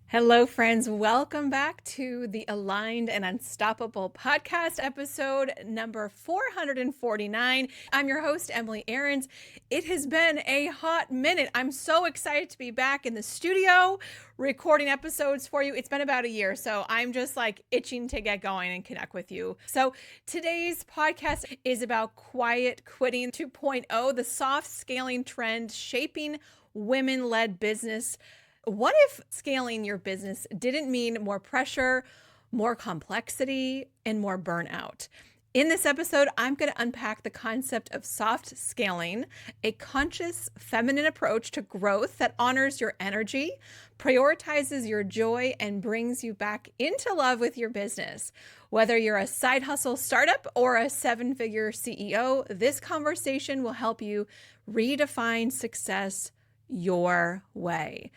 Hello, friends. Welcome back to the Aligned and Unstoppable podcast, episode number 449. I'm your host, Emily Ahrens. It has been a hot minute. I'm so excited to be back in the studio recording episodes for you. It's been about a year, so I'm just like itching to get going and connect with you. So today's podcast is about quiet quitting 2.0, the soft scaling trend shaping women-led business. What if scaling your business didn't mean more pressure, more complexity, and more burnout? In this episode, I'm going to unpack the concept of soft scaling, a conscious feminine approach to growth that honors your energy, prioritizes your joy, and brings you back into love with your business. Whether you're a side hustle startup or a seven-figure CEO, this conversation will help you redefine success your way.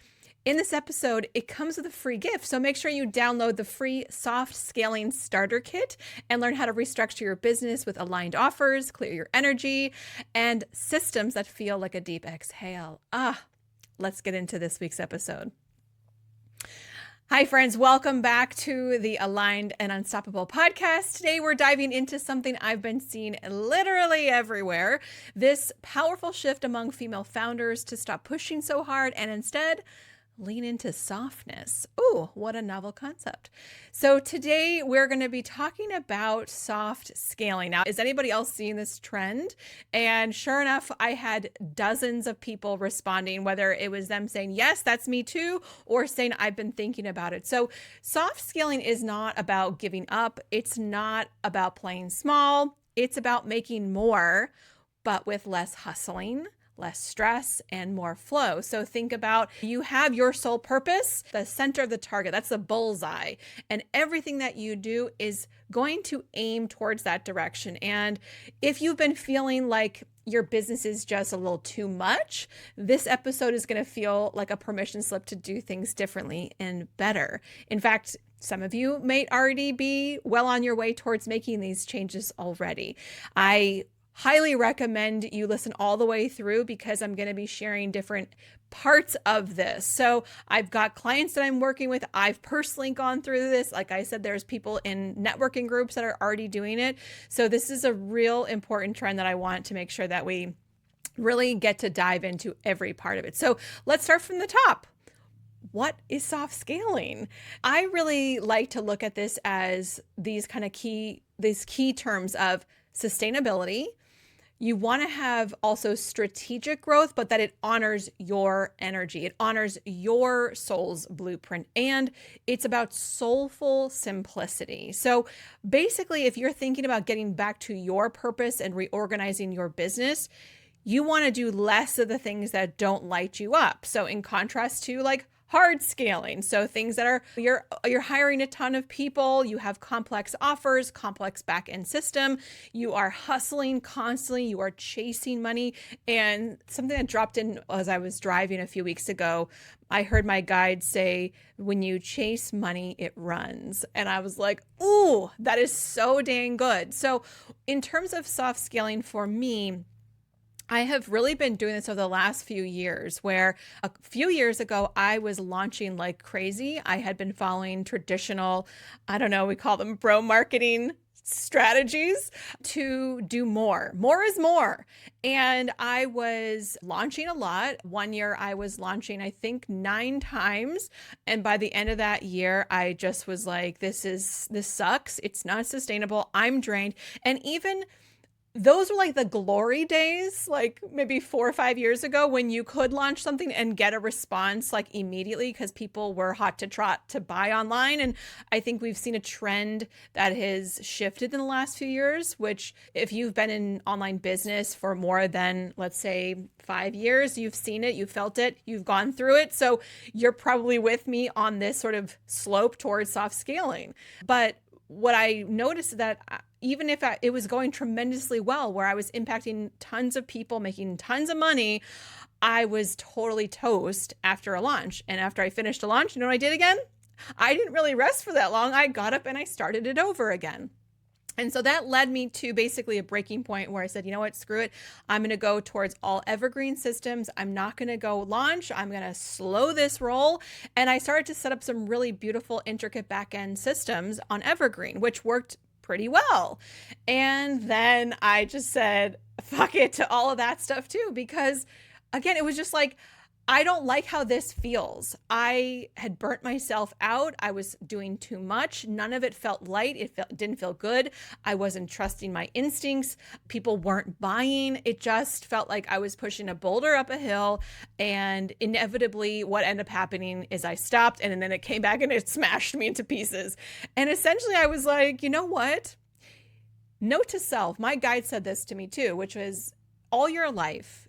In this episode, it comes with a free gift, so make sure you download the free Soft Scaling Starter Kit and learn how to restructure your business with aligned offers, clear your energy, and systems that feel like a deep exhale. Let's get into this week's episode. Hi, friends. Welcome back to the Aligned and Unstoppable podcast. Today, we're diving into something I've been seeing literally everywhere, this powerful shift among female founders to stop pushing so hard and instead lean into softness. Ooh, what a novel concept. So today we're going to be talking about soft scaling. Now, is anybody else seeing this trend? And sure enough, I had dozens of people responding, whether it was them saying, yes, that's me too, or saying, I've been thinking about it. So soft scaling is not about giving up. It's not about playing small. It's about making more, but with less hustling, less stress, and more flow. So think about, you have your sole purpose, the center of the target, that's the bullseye. And everything that you do is going to aim towards that direction. And if you've been feeling like your business is just a little too much, this episode is going to feel like a permission slip to do things differently and better. In fact, some of you may already be well on your way towards making these changes already. I highly recommend you listen all the way through because I'm going to be sharing different parts of this. So I've got clients that I'm working with. I've personally gone through this. Like I said, there's people in networking groups that are already doing it. So this is a real important trend that I want to make sure that we really get to dive into every part of it. So let's start from the top. What is soft scaling? I really like to look at this as these key terms of sustainability. You want to have also strategic growth, but that it honors your energy. It honors your soul's blueprint. And it's about soulful simplicity. So basically, if you're thinking about getting back to your purpose and reorganizing your business, you want to do less of the things that don't light you up. So in contrast to like hard scaling. So things that are, you're hiring a ton of people, you have complex offers, complex back-end system, you are hustling constantly, you are chasing money. And something that dropped in as I was driving a few weeks ago, I heard my guide say, when you chase money, it runs. And I was like, ooh, that is so dang good. So in terms of soft scaling for me, I have really been doing this over the last few years, where a few years ago, I was launching like crazy. I had been following traditional, we call them bro marketing strategies to do more. More is more. And I was launching a lot. One year I was launching, I think 9 times. And by the end of that year, I just was like, this sucks. It's not sustainable. I'm drained. And even those were like the glory days, like maybe 4 or 5 years ago, when you could launch something and get a response like immediately because people were hot to trot to buy online. And I think we've seen a trend that has shifted in the last few years, which if you've been in online business for more than, let's say, 5 years, you've seen it, you've felt it, you've gone through it. So you're probably with me on this sort of slope towards soft scaling. But what I noticed is that even if it was going tremendously well, where I was impacting tons of people, making tons of money, I was totally toast after a launch. And after I finished a launch, you know what I did again? I didn't really rest for that long. I got up and I started it over again. And so that led me to basically a breaking point where I said, you know what, screw it. I'm going to go towards all evergreen systems. I'm not going to go launch. I'm going to slow this roll. And I started to set up some really beautiful, intricate back-end systems on evergreen, which worked pretty well. And then I just said, fuck it to all of that stuff too, because again, it was just like, I don't like how this feels. I had burnt myself out. I was doing too much. None of it felt light. Didn't feel good. I wasn't trusting my instincts. People weren't buying. It just felt like I was pushing a boulder up a hill. And inevitably, what ended up happening is I stopped, and then it came back and it smashed me into pieces. And essentially, I was like, you know what? Note to self. My guide said this to me too, which was all your life,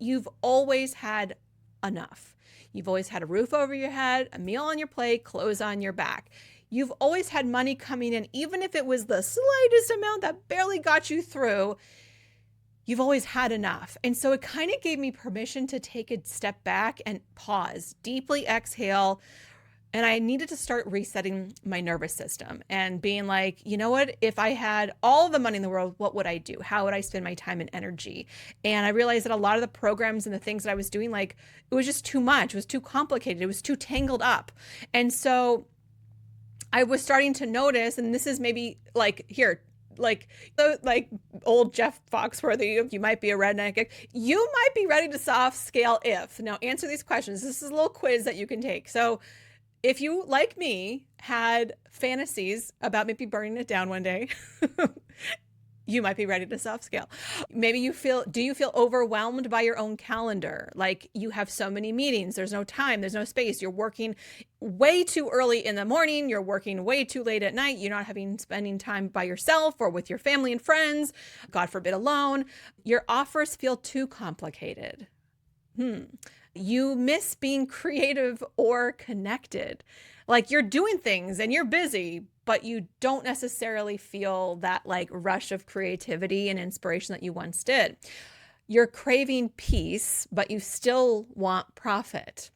you've always had enough. You've always had a roof over your head, a meal on your plate, clothes on your back. You've always had money coming in, even if it was the slightest amount that barely got you through. You've always had enough. And so it kind of gave me permission to take a step back and pause, deeply exhale. And I needed to start resetting my nervous system and being like, you know what, if I had all the money in the world, what would I do? How would I spend my time and energy? And I realized that a lot of the programs and the things that I was doing, like, it was just too much. It was too complicated. It was too tangled up. And so I was starting to notice, and this is maybe like here, like old Jeff Foxworthy, you might be a redneck. You might be ready to soft scale if. Now answer these questions. This is a little quiz that you can take. So if you, like me, had fantasies about maybe burning it down one day, you might be ready to soft scale. Maybe do you feel overwhelmed by your own calendar? Like you have so many meetings, there's no time, there's no space. You're working way too early in the morning. You're working way too late at night. You're not spending time by yourself or with your family and friends, God forbid alone. Your offers feel too complicated. You miss being creative or connected. Like you're doing things and you're busy, but you don't necessarily feel that like rush of creativity and inspiration that you once did. You're craving peace, but you still want profit.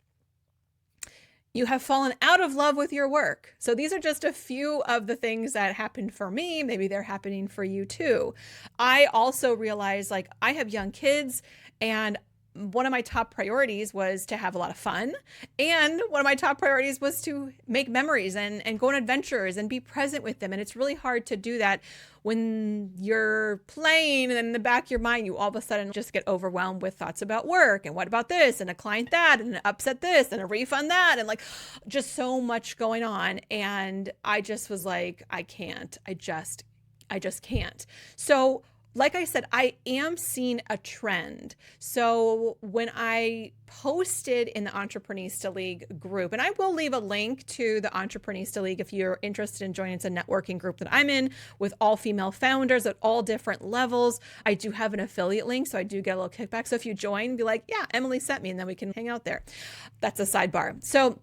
You have fallen out of love with your work. So these are just a few of the things that happened for me. Maybe they're happening for you too. I also realized like I have young kids, and one of my top priorities was to have a lot of fun. And one of my top priorities was to make memories and go on adventures and be present with them. And it's really hard to do that when you're playing and in the back of your mind, you all of a sudden just get overwhelmed with thoughts about work and what about this and a client that and an upset this and a refund that and like just so much going on. And I just was like, I can't. I just can't. So like I said, I am seeing a trend. So when I posted in the Entreprenista League group, and I will leave a link to the Entreprenista League if you're interested in joining. It's a networking group that I'm in with all female founders at all different levels. I do have an affiliate link, so I do get a little kickback. So if you join, be like, yeah, Emily sent me, and then we can hang out there. That's a sidebar. So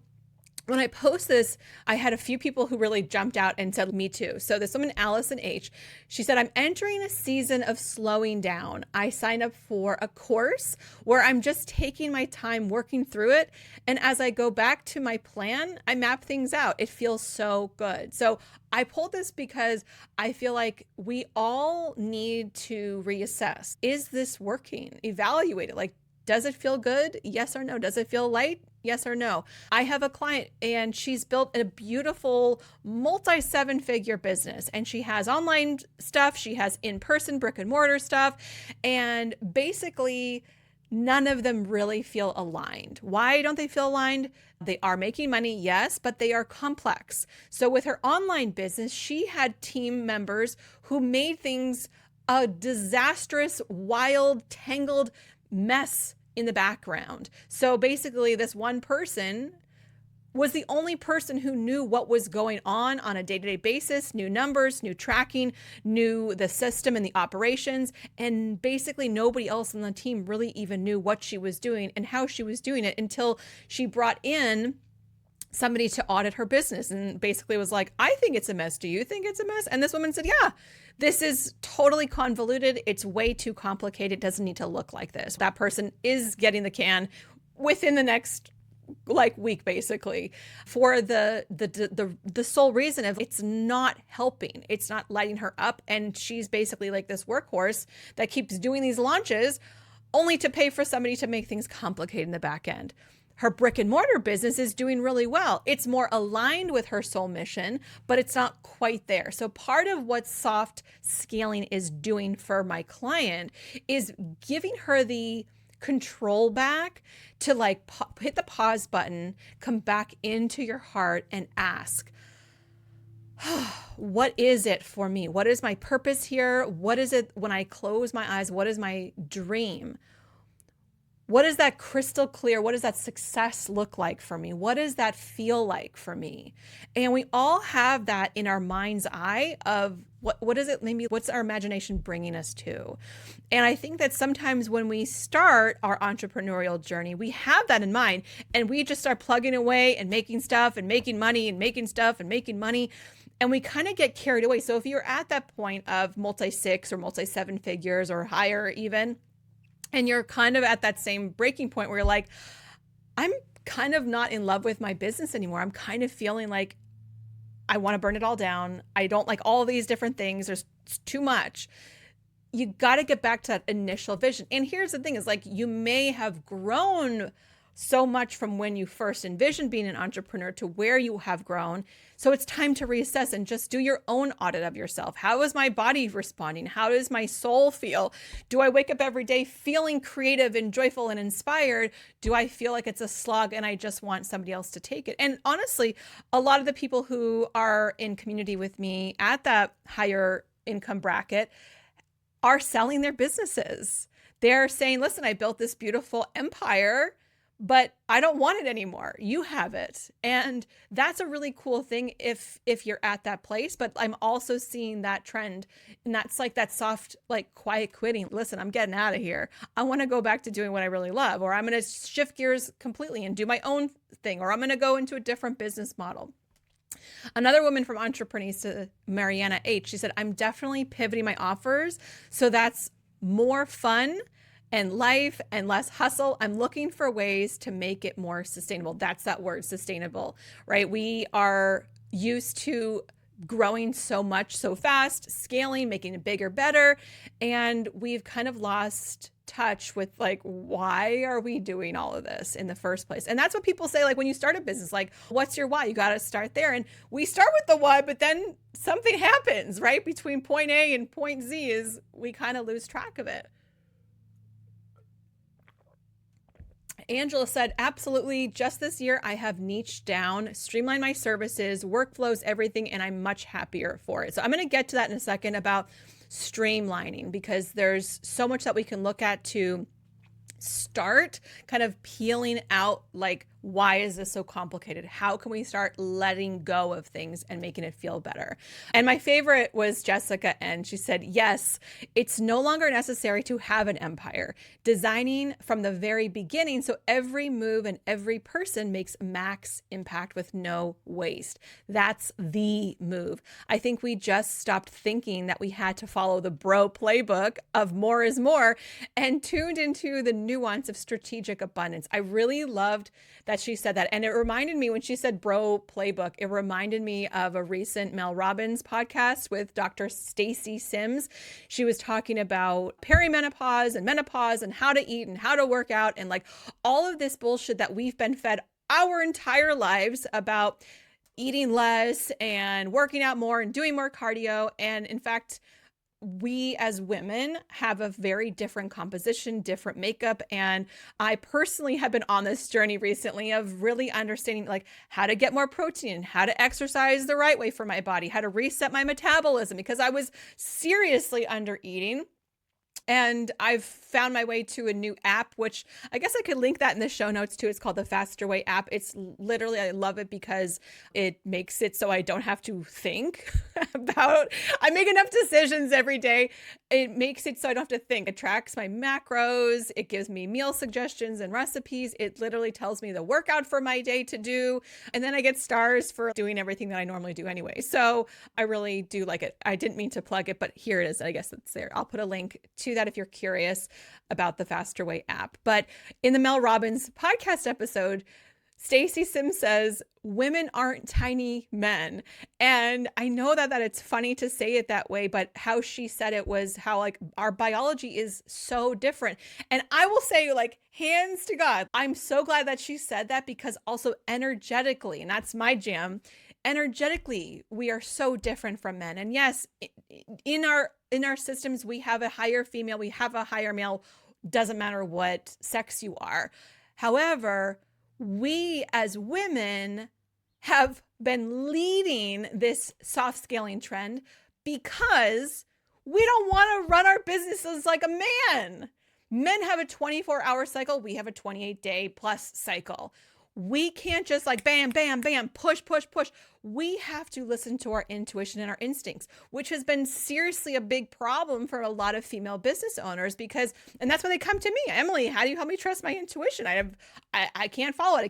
when I post this, I had a few people who really jumped out and said, me too. So this woman, Allison H., she said, I'm entering a season of slowing down. I signed up for a course where I'm just taking my time working through it. And as I go back to my plan, I map things out. It feels so good. So I pulled this because I feel like we all need to reassess. Is this working? Evaluate it. Like, does it feel good? Yes or no? Does it feel light? Yes or no? I have a client and she's built a beautiful multi-7-figure business, and she has online stuff. She has in-person brick and mortar stuff. And basically none of them really feel aligned. Why don't they feel aligned? They are making money, yes, but they are complex. So with her online business, she had team members who made things a disastrous, wild, tangled mess in the background. So basically this one person was the only person who knew what was going on a day-to-day basis, knew numbers, knew tracking, knew the system and the operations. And basically nobody else on the team really even knew what she was doing and how she was doing it until she brought in somebody to audit her business and basically was like, I think it's a mess. Do you think it's a mess? And this woman said, yeah, this is totally convoluted. It's way too complicated. It doesn't need to look like this. That person is getting the can within the next like week, basically, for the sole reason of it's not helping. It's not lighting her up. And she's basically like this workhorse that keeps doing these launches only to pay for somebody to make things complicated in the back end. Her brick and mortar business is doing really well. It's more aligned with her soul mission, but it's not quite there. So part of what soft scaling is doing for my client is giving her the control back to like hit the pause button, come back into your heart and ask, what is it for me? What is my purpose here? What is it when I close my eyes? What is my dream? What is that crystal clear? What does that success look like for me? What does that feel like for me? And we all have that in our mind's eye of what is it? Maybe what's our imagination bringing us to? And I think that sometimes when we start our entrepreneurial journey, we have that in mind and we just start plugging away and making stuff and making money and making stuff and making money. And we kind of get carried away. So if you're at that point of multi-6 or multi-7 figures or higher even, and you're kind of at that same breaking point where you're like, I'm kind of not in love with my business anymore. I'm kind of feeling like I want to burn it all down. I don't like all these different things. There's too much. You got to get back to that initial vision. And here's the thing is like, you may have grown so much from when you first envisioned being an entrepreneur to where you have grown. So it's time to reassess and just do your own audit of yourself. How is my body responding? How does my soul feel? Do I wake up every day feeling creative and joyful and inspired? Do I feel like it's a slog and I just want somebody else to take it? And honestly, a lot of the people who are in community with me at that higher income bracket are selling their businesses. They're saying, listen, I built this beautiful empire, but I don't want it anymore. You have it. And that's a really cool thing if you're at that place. But I'm also seeing that trend. And that's like that soft, like quiet quitting. Listen, I'm getting out of here. I want to go back to doing what I really love, or I'm going to shift gears completely and do my own thing, or I'm going to go into a different business model. Another woman from Entrepreneurs to Mariana H, she said, I'm definitely pivoting my offers. So that's more fun and life and less hustle. I'm looking for ways to make it more sustainable. That's that word, sustainable, right? We are used to growing so much so fast, scaling, making it bigger, better. And we've kind of lost touch with like, why are we doing all of this in the first place? And that's what people say, like when you start a business, like, what's your why? You got to start there. And we start with the why, but then something happens, right? Between point A and point Z is we kind of lose track of it. Angela said, absolutely. Just this year, I have niched down, streamlined my services, workflows, everything, and I'm much happier for it. So I'm going to get to that in a second about streamlining, because there's so much that we can look at to start kind of peeling out, like, why is this so complicated? How can we start letting go of things and making it feel better? And my favorite was Jessica N. She said, yes, it's no longer necessary to have an empire. Designing from the very beginning, so every move and every person makes max impact with no waste. That's the move. I think we just stopped thinking that we had to follow the bro playbook of more is more and tuned into the nuance of strategic abundance. I really loved that she said that. And it reminded me, when she said bro playbook, it reminded me of a recent Mel Robbins podcast with Dr. Stacy Sims. She was talking about perimenopause and menopause and how to eat and how to work out and like all of this bullshit that we've been fed our entire lives about eating less and working out more and doing more cardio. And in fact, we as women have a very different composition, different makeup. And I personally have been on this journey recently of really understanding like how to get more protein, how to exercise the right way for my body, how to reset my metabolism, because I was seriously under eating. And I've found my way to a new app, which I guess I could link that in the show notes too. It's called the Faster Way app. It's literally, I love it because it makes it so I don't have to think about, I make enough decisions every day. It makes it so I don't have to think. It tracks my macros. It gives me meal suggestions and recipes. It literally tells me the workout for my day to do. And then I get stars for doing everything that I normally do anyway. So I really do like it. I didn't mean to plug it, but here it is. I guess it's there. I'll put a link to that if you're curious about the Faster Way app. But in the Mel Robbins podcast episode, Stacy Sims says, women aren't tiny men. And I know that it's funny to say it that way, but how she said it was how like our biology is so different. And I will say, like, hands to God, I'm so glad that she said that, because also energetically, and that's my jam, energetically, we are so different from men. And yes, in our systems, we have a higher female, we have a higher male, doesn't matter what sex you are. However, we as women have been leading this soft scaling trend because we don't want to run our businesses like a man. Men have a 24-hour cycle. We have a 28-day plus cycle. We can't just like bam, bam, bam, push, push, push. We have to listen to our intuition and our instincts, which has been seriously a big problem for a lot of female business owners, because, and that's when they come to me, Emily, how do you help me trust my intuition? I can't follow it.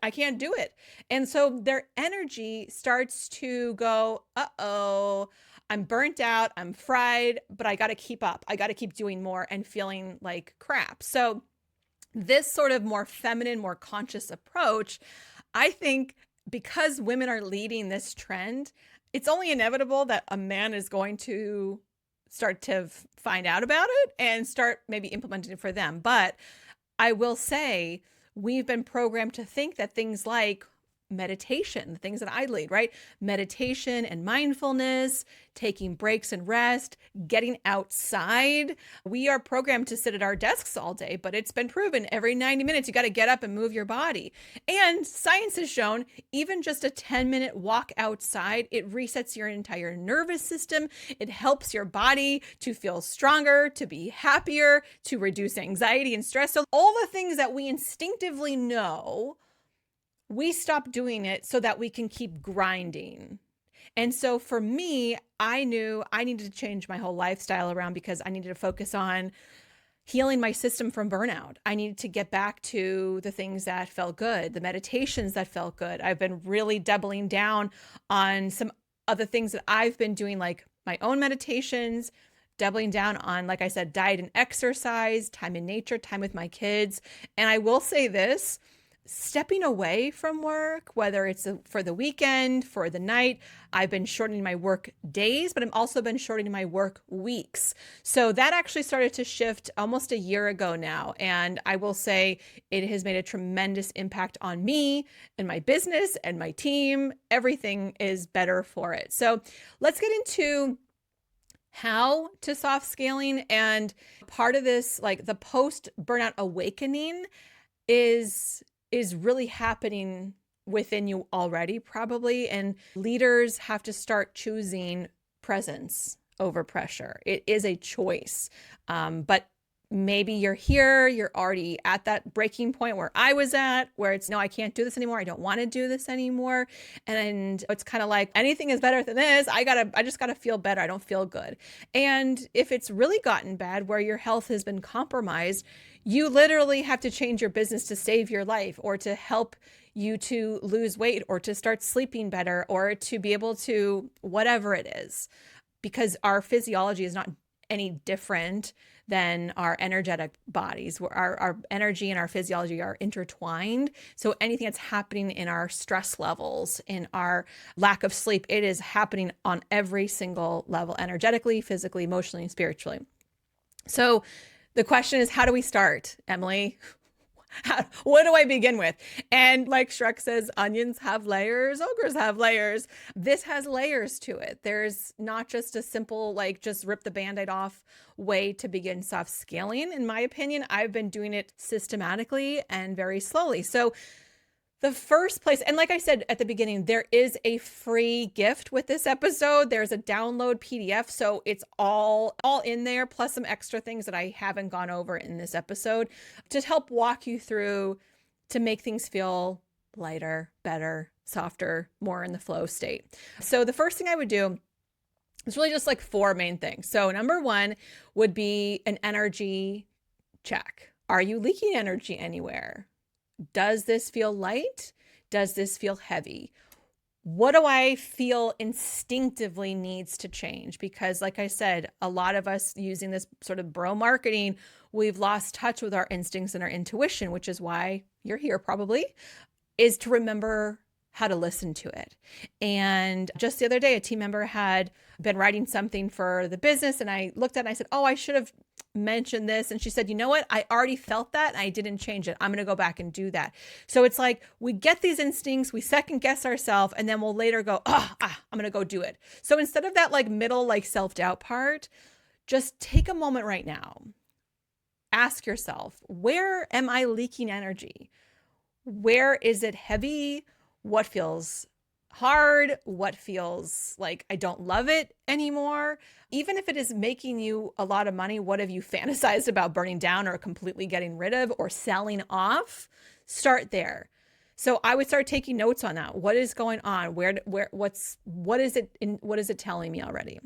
I can't do it. And so their energy starts to go, uh-oh, I'm burnt out, I'm fried, but I got to keep up. I got to keep doing more and feeling like crap. So this sort of more feminine, more conscious approach, I think because women are leading this trend, it's only inevitable that a man is going to start to find out about it and start maybe implementing it for them. But I will say we've been programmed to think that things like meditation, the things that I lead, right? Meditation and mindfulness, taking breaks and rest, getting outside. We are programmed to sit at our desks all day, but it's been proven every 90 minutes, you got to get up and move your body. And science has shown even just a 10-minute walk outside, it resets your entire nervous system. It helps your body to feel stronger, to be happier, to reduce anxiety and stress. So all the things that we instinctively know, we stop doing it so that we can keep grinding. And so for me, I knew I needed to change my whole lifestyle around, because I needed to focus on healing my system from burnout. I needed to get back to the things that felt good, the meditations that felt good. I've been really doubling down on some other things that I've been doing, like my own meditations, doubling down on, like I said, diet and exercise, time in nature, time with my kids. And I will say this, stepping away from work, whether it's for the weekend, for the night, I've been shortening my work days, but I've also been shortening my work weeks. So that actually started to shift almost a year ago now. And I will say it has made a tremendous impact on me and my business and my team. Everything is better for it. So let's get into how to soft scaling. And part of this, like the post burnout awakening, is really happening within you already, probably. And leaders have to start choosing presence over pressure. It is a choice. But maybe you're here, you're already at that breaking point where I was at, where it's, no, I can't do this anymore. I don't want to do this anymore. And it's kind of like, anything is better than this. I just gotta feel better. I don't feel good. And if it's really gotten bad, where your health has been compromised, you literally have to change your business to save your life, or to help you to lose weight, or to start sleeping better, or to be able to whatever it is, because our physiology is not any different than our energetic bodies. Our energy and our physiology are intertwined. So anything that's happening in our stress levels, in our lack of sleep, it is happening on every single level, energetically, physically, emotionally, and spiritually. So the question is, how do we start, Emily? What do I begin with? And like Shrek says, onions have layers, ogres have layers. This has layers to it. There's not just a simple, like, just rip the Band-Aid off way to begin soft scaling. In my opinion, I've been doing it systematically and very slowly. So the first place, and like I said at the beginning, there is a free gift with this episode. There's a download PDF. So it's all in there, plus some extra things that I haven't gone over in this episode to help walk you through to make things feel lighter, better, softer, more in the flow state. So the first thing I would do is really just like 4 main things. So number 1 would be an energy check. Are you leaking energy anywhere? Does this feel light? Does this feel heavy? What do I feel instinctively needs to change? Because like I said, a lot of us using this sort of bro marketing, we've lost touch with our instincts and our intuition, which is why you're here probably. is to remember how to listen to it. And just the other day, a team member had been writing something for the business, and I looked at it and I said, oh, I should have mentioned this. And she said, you know what? I already felt that and I didn't change it. I'm going to go back and do that. So it's like we get these instincts, we second guess ourselves, and then we'll later go, I'm going to go do it. So instead of that like middle, like self-doubt part, just take a moment right now. Ask yourself, where am I leaking energy? Where is it heavy? What feels hard? What feels like I don't love it anymore? Even if it is making you a lot of money, what have you fantasized about burning down or completely getting rid of or selling off? Start there. So I would start taking notes on that. What is going on? What is it telling me already?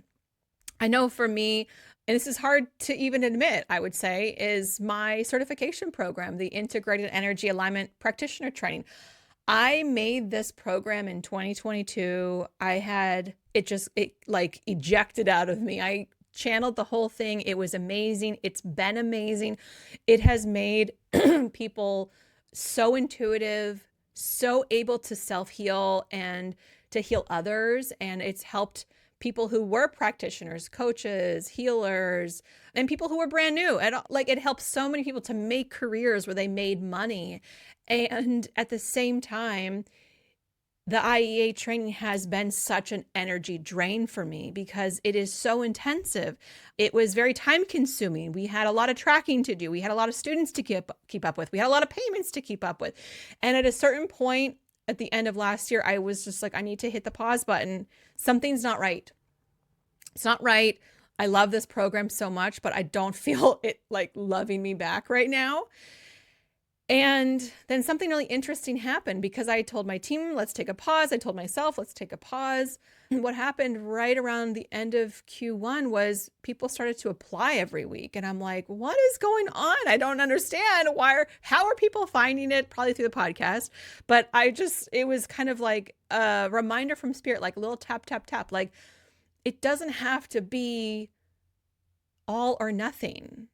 I know for me, and this is hard to even admit, I would say, is my certification program, the Integrated Energy Alignment Practitioner Training. I made this program in 2022. It like ejected out of me. I channeled the whole thing. It was amazing. It's been amazing. It has made people so intuitive, so able to self-heal and to heal others. And it's helped people who were practitioners, coaches, healers, and people who were brand new. And like it helped so many people to make careers where they made money. And at the same time, the IEA training has been such an energy drain for me because it is so intensive. It was very time consuming. We had a lot of tracking to do. We had a lot of students to keep up with. We had a lot of payments to keep up with. And at a certain point at the end of last year, I was just like, I need to hit the pause button. Something's not right. It's not right. I love this program so much, but I don't feel it like loving me back right now. And then something really interesting happened because I told my team, let's take a pause. I told myself, let's take a pause. And what happened right around the end of Q1 was people started to apply every week. And I'm like, what is going on? I don't understand. How are people finding it? Probably through the podcast. But it was kind of like a reminder from spirit, like a little tap, tap, tap. Like it doesn't have to be all or nothing.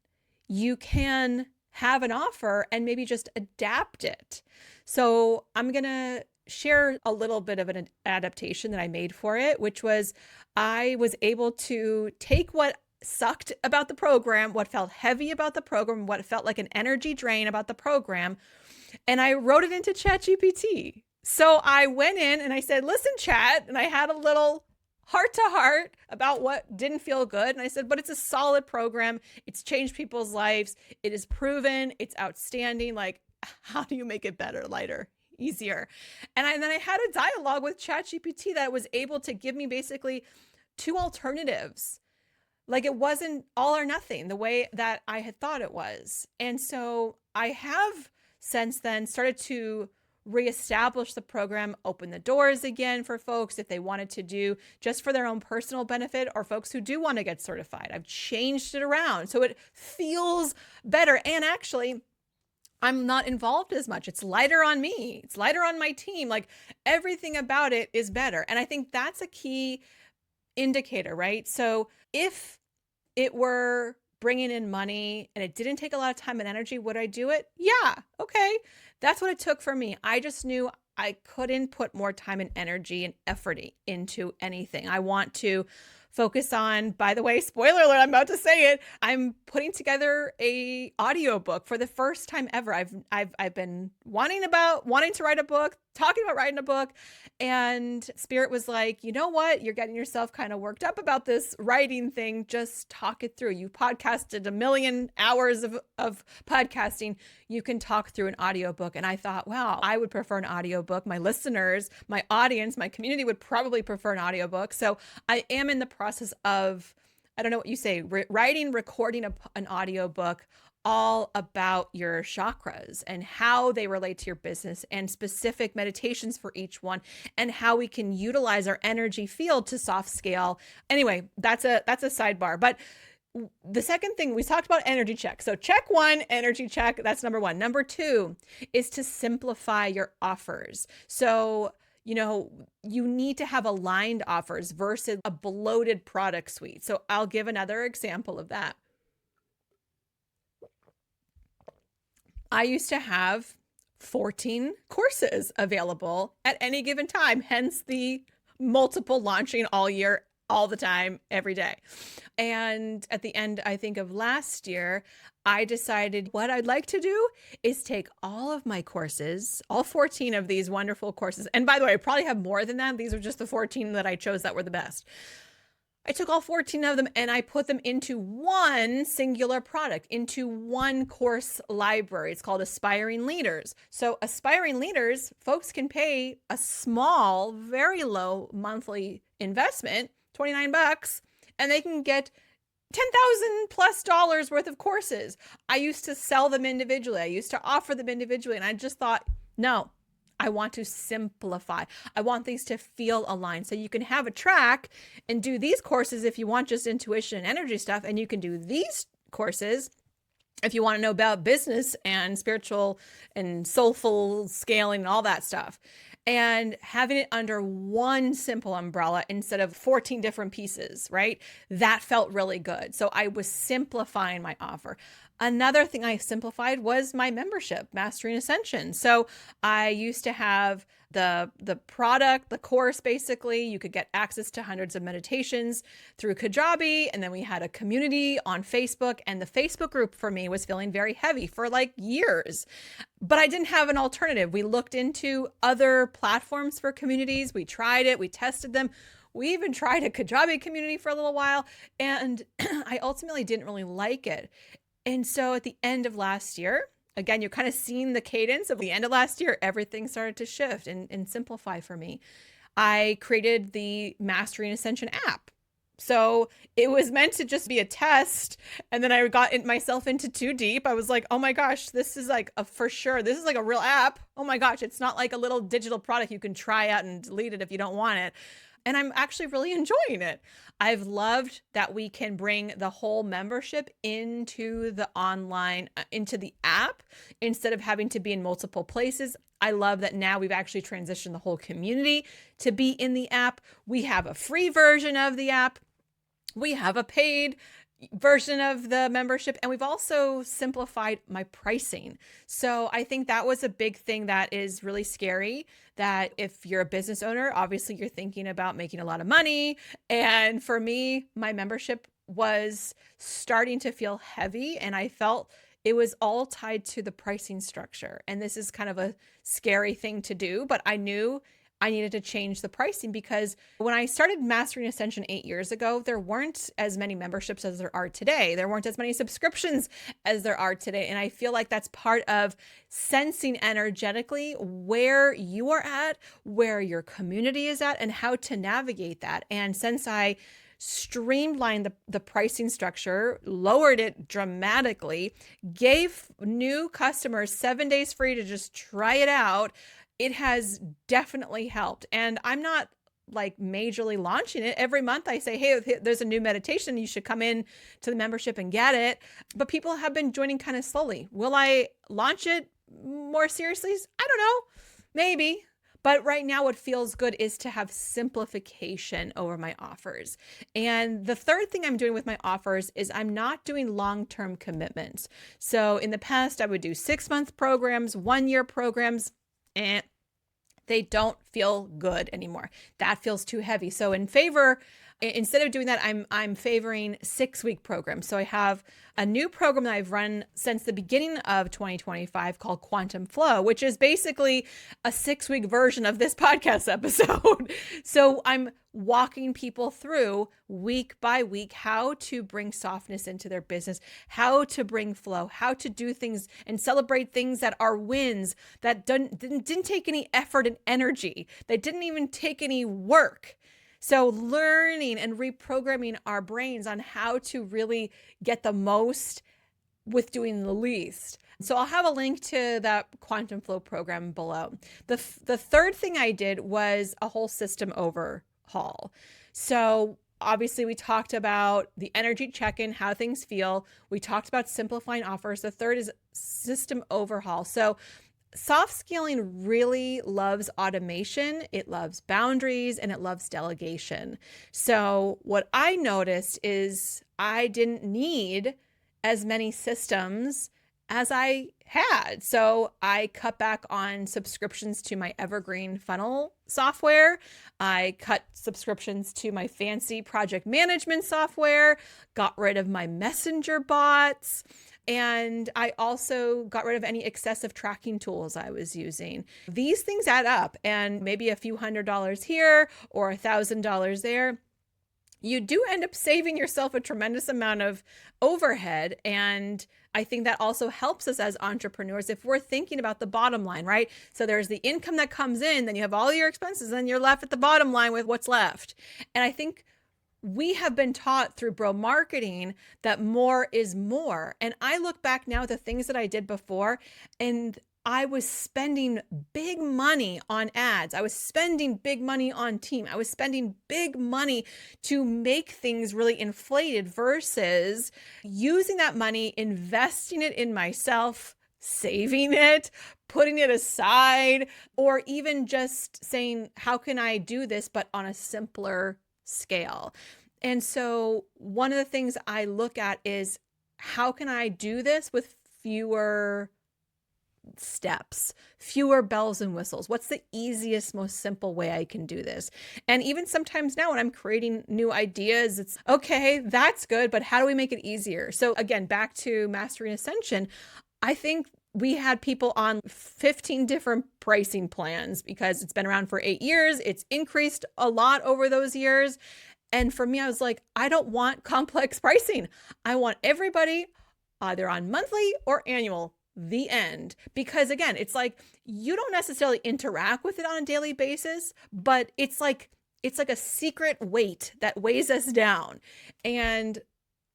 You can have an offer and maybe just adapt it. So I'm going to share a little bit of an adaptation that I made for it, which was I was able to take what sucked about the program, what felt heavy about the program, what felt like an energy drain about the program, and I wrote it into ChatGPT. So I went in and I said, listen, chat, and I had a little heart to heart about what didn't feel good. And I said, but it's a solid program. It's changed people's lives. It is proven. It's outstanding. Like, how do you make it better, lighter, easier? And then I had a dialogue with ChatGPT that was able to give me basically two alternatives. Like it wasn't all or nothing the way that I had thought it was. And so I have since then started to reestablish the program, open the doors again for folks if they wanted to do just for their own personal benefit or folks who do want to get certified. I've changed it around so it feels better. And actually, I'm not involved as much. It's lighter on me. It's lighter on my team. Like everything about it is better. And I think that's a key indicator, right? So if it were bringing in money and it didn't take a lot of time and energy, would I do it? Yeah. Okay. That's what it took for me. I just knew I couldn't put more time and energy and effort into anything. I want to focus on, by the way, spoiler alert, I'm about to say it. I'm putting together a audiobook for the first time ever. I've been wanting to write a book, talking about writing a book, and Spirit was like, you know what? You're getting yourself kind of worked up about this writing thing. Just talk it through. You podcasted 1 million hours of podcasting. You can talk through an audiobook. And I thought, wow, I would prefer an audiobook. My listeners, my audience, my community would probably prefer an audiobook. So I am in the process of, I don't know what you say, recording an audiobook all about your chakras and how they relate to your business and specific meditations for each one and how we can utilize our energy field to soft scale. Anyway, that's a sidebar. But the second thing, we talked about energy check. So check one, energy check. That's number one. Number two is to simplify your offers. So you need to have aligned offers versus a bloated product suite. So I'll give another example of that. I used to have 14 courses available at any given time, hence the multiple launching all year, all the time, every day. And at the end, I think, of last year, I decided what I'd like to do is take all of my courses, all 14 of these wonderful courses. And by the way, I probably have more than that. These are just the 14 that I chose that were the best. I took all 14 of them and I put them into one singular product, into one course library. It's called Aspiring Leaders. So Aspiring Leaders, folks can pay a small, very low monthly investment, $29, and they can get $10,000+ worth of courses. I used to sell them individually. I used to offer them individually. And I just thought, no, I want to simplify. I want these to feel aligned. So you can have a track and do these courses if you want just intuition and energy stuff. And you can do these courses if you want to know about business and spiritual and soulful scaling and all that stuff. And having it under one simple umbrella instead of 14 different pieces, right? That felt really good. So I was simplifying my offer. Another thing I simplified was my membership, Mastering Ascension. So I used to have the product, the course, basically. You could get access to hundreds of meditations through Kajabi. And then we had a community on Facebook. And the Facebook group for me was feeling very heavy for like years. But I didn't have an alternative. We looked into other platforms for communities. We tried it. We tested them. We even tried a Kajabi community for a little while. And I ultimately didn't really like it. And so at the end of last year, again, you're kind of seeing the cadence of the end of last year, everything started to shift and simplify for me. I created the Mastering Ascension app. So it was meant to just be a test. And then I got myself into too deep. I was like, oh my gosh, this is like for sure. This is like a real app. Oh my gosh, it's not like a little digital product you can try out and delete it if you don't want it. And I'm actually really enjoying it. I've loved that we can bring the whole membership into the online, into the app, instead of having to be in multiple places. I love that now we've actually transitioned the whole community to be in the app. We have a free version of the app. We have a paid version of the membership, and we've also simplified my pricing. So I think that was a big thing that is really scary, that if you're a business owner, obviously you're thinking about making a lot of money. And for me, my membership was starting to feel heavy, and I felt it was all tied to the pricing structure. And this is kind of a scary thing to do, but I knew I needed to change the pricing, because when I started Mastering Ascension 8 years ago, there weren't as many memberships as there are today. There weren't as many subscriptions as there are today. And I feel like that's part of sensing energetically where you are at, where your community is at, and how to navigate that. And since I streamlined the pricing structure, lowered it dramatically, gave new customers 7 days free to just try it out, it has definitely helped. And I'm not like majorly launching it. Every month I say, hey, there's a new meditation. You should come in to the membership and get it. But people have been joining kind of slowly. Will I launch it more seriously? I don't know. Maybe. But right now, what feels good is to have simplification over my offers. And the third thing I'm doing with my offers is I'm not doing long-term commitments. So in the past, I would do 6-month programs, 1-year programs, and they don't feel good anymore. That feels too heavy. So instead of doing that, I'm favoring 6-week programs. So I have a new program that I've run since the beginning of 2025 called Quantum Flow, which is basically a 6-week version of this podcast episode. So I'm walking people through week by week how to bring softness into their business, how to bring flow, how to do things and celebrate things that are wins, that didn't take any effort and energy. They didn't even take any work. So learning and reprogramming our brains on how to really get the most with doing the least. So I'll have a link to that Quantum Flow program below. The third thing I did was a whole system overhaul. So obviously we talked about the energy check-in, how things feel. We talked about simplifying offers. The third is system overhaul. So soft scaling really loves automation, it loves boundaries, and it loves delegation. So what I noticed is I didn't need as many systems as I had. So I cut back on subscriptions to my evergreen funnel software. I cut subscriptions to my fancy project management software, got rid of my messenger bots. And I also got rid of any excessive tracking tools I was using. These things add up, and maybe a few $100 here or $1,000 there. You do end up saving yourself a tremendous amount of overhead. And I think that also helps us as entrepreneurs if we're thinking about the bottom line, right? So there's the income that comes in, then you have all your expenses, and you're left at the bottom line with what's left. And I think we have been taught through Bro Marketing that more is more. And I look back now at the things that I did before, and I was spending big money on ads. I was spending big money on team. I was spending big money to make things really inflated versus using that money, investing it in myself, saving it, putting it aside, or even just saying, how can I do this, but on a simpler scale? And so one of the things I look at is, how can I do this with fewer steps, fewer bells and whistles? What's the easiest, most simple way I can do this? And even sometimes now when I'm creating new ideas, it's okay, that's good, but how do we make it easier? So again, back to Mastering Ascension, I think we had people on 15 different pricing plans because it's been around for 8 years. It's increased a lot over those years. And for me, I was like, I don't want complex pricing. I want everybody either on monthly or annual. The end. Because again, it's like you don't necessarily interact with it on a daily basis, but it's like a secret weight that weighs us down. And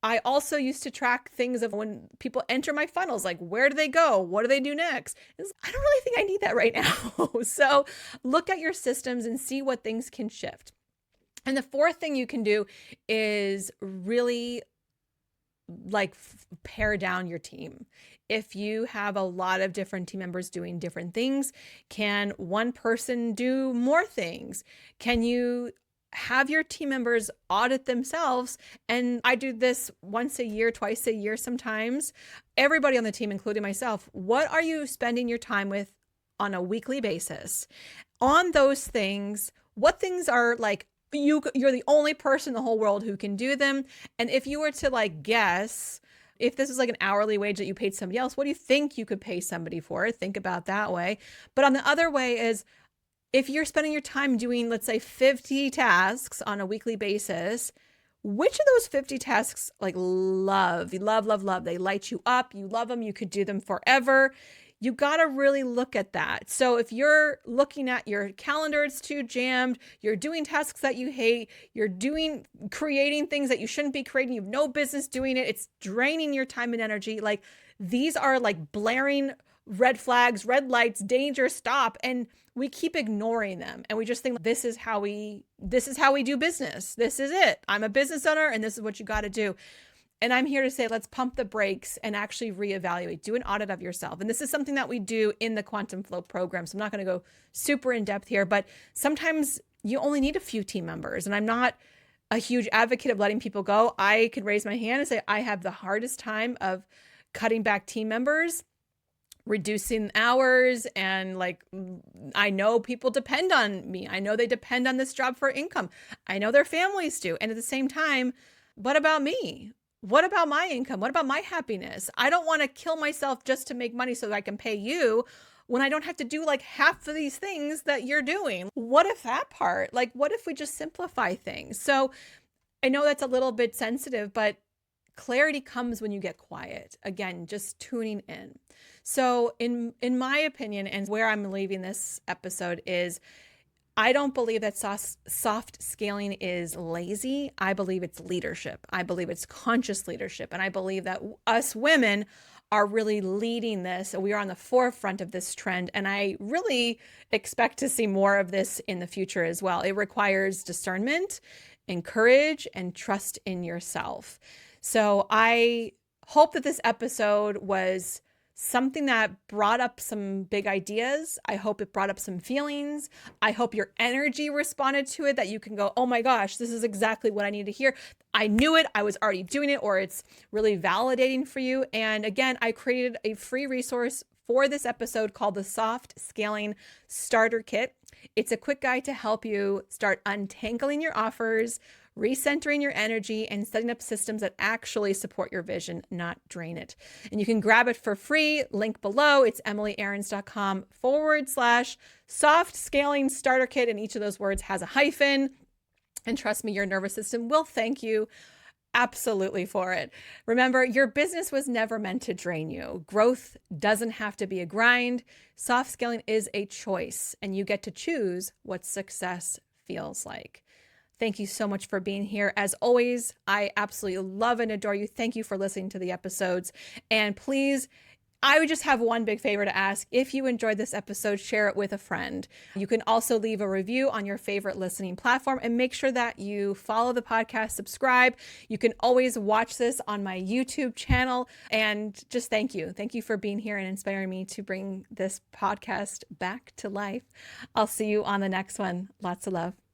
I also used to track things of when people enter my funnels, like where do they go? What do they do next? I don't really think I need that right now. So look at your systems and see what things can shift. And the fourth thing you can do is really pare down your team. If you have a lot of different team members doing different things, can one person do more things? Can you have your team members audit themselves? And I do this once a year, twice a year sometimes. Everybody on the team, including myself, what are you spending your time with on a weekly basis? On those things, what things are you're the only person in the whole world who can do them? And if you were to guess, if this was like an hourly wage that you paid somebody else, what do you think you could pay somebody for? Think about that way. But on the other way is, if you're spending your time doing, let's say 50 tasks on a weekly basis, which of those 50 tasks you love, they light you up, you love them, you could do them forever. You got to really look at that. So if you're looking at your calendar, it's too jammed, you're doing tasks that you hate, you're creating things that you shouldn't be creating, you have no business doing it, it's draining your time and energy. These are blaring red flags, red lights, danger, stop. And we keep ignoring them. And we just think this is how we do business. This is it. I'm a business owner and this is what you got to do. And I'm here to say, let's pump the brakes and actually reevaluate, do an audit of yourself. And this is something that we do in the Quantum Flow program. So I'm not going to go super in depth here, but sometimes you only need a few team members. And I'm not a huge advocate of letting people go. I could raise my hand and say, I have the hardest time of cutting back team members, reducing hours. And I know people depend on me. I know they depend on this job for income. I know their families do. And at the same time, what about me? What about my income? What about my happiness? I don't want to kill myself just to make money so that I can pay you when I don't have to do half of these things that you're doing. What if that part? What if we just simplify things? So I know that's a little bit sensitive, but clarity comes when you get quiet. Again, just tuning in. So in my opinion, and where I'm leaving this episode is, I don't believe that soft scaling is lazy. I believe it's leadership. I believe it's conscious leadership. And I believe that us women are really leading this. We are on the forefront of this trend. And I really expect to see more of this in the future as well. It requires discernment and courage and trust in yourself. So I hope that this episode was something that brought up some big ideas. I hope it brought up some feelings. I hope your energy responded to it, that you can go, oh my gosh, this is exactly what I need to hear. I knew it, I was already doing it, or it's really validating for you. And again, I created a free resource for this episode called the Soft Scaling Starter Kit. It's a quick guide to help you start untangling your offers, recentering your energy, and setting up systems that actually support your vision, not drain it. And you can grab it for free. Link below. It's emilyaarons.com/soft scaling starter kit. And each of those words has a hyphen. And trust me, your nervous system will thank you absolutely for it. Remember, your business was never meant to drain you. Growth doesn't have to be a grind. Soft scaling is a choice, and you get to choose what success feels like. Thank you so much for being here. As always, I absolutely love and adore you. Thank you for listening to the episodes. And please, I would just have one big favor to ask. If you enjoyed this episode, share it with a friend. You can also leave a review on your favorite listening platform, and make sure that you follow the podcast, subscribe. You can always watch this on my YouTube channel. And just thank you. Thank you for being here and inspiring me to bring this podcast back to life. I'll see you on the next one. Lots of love.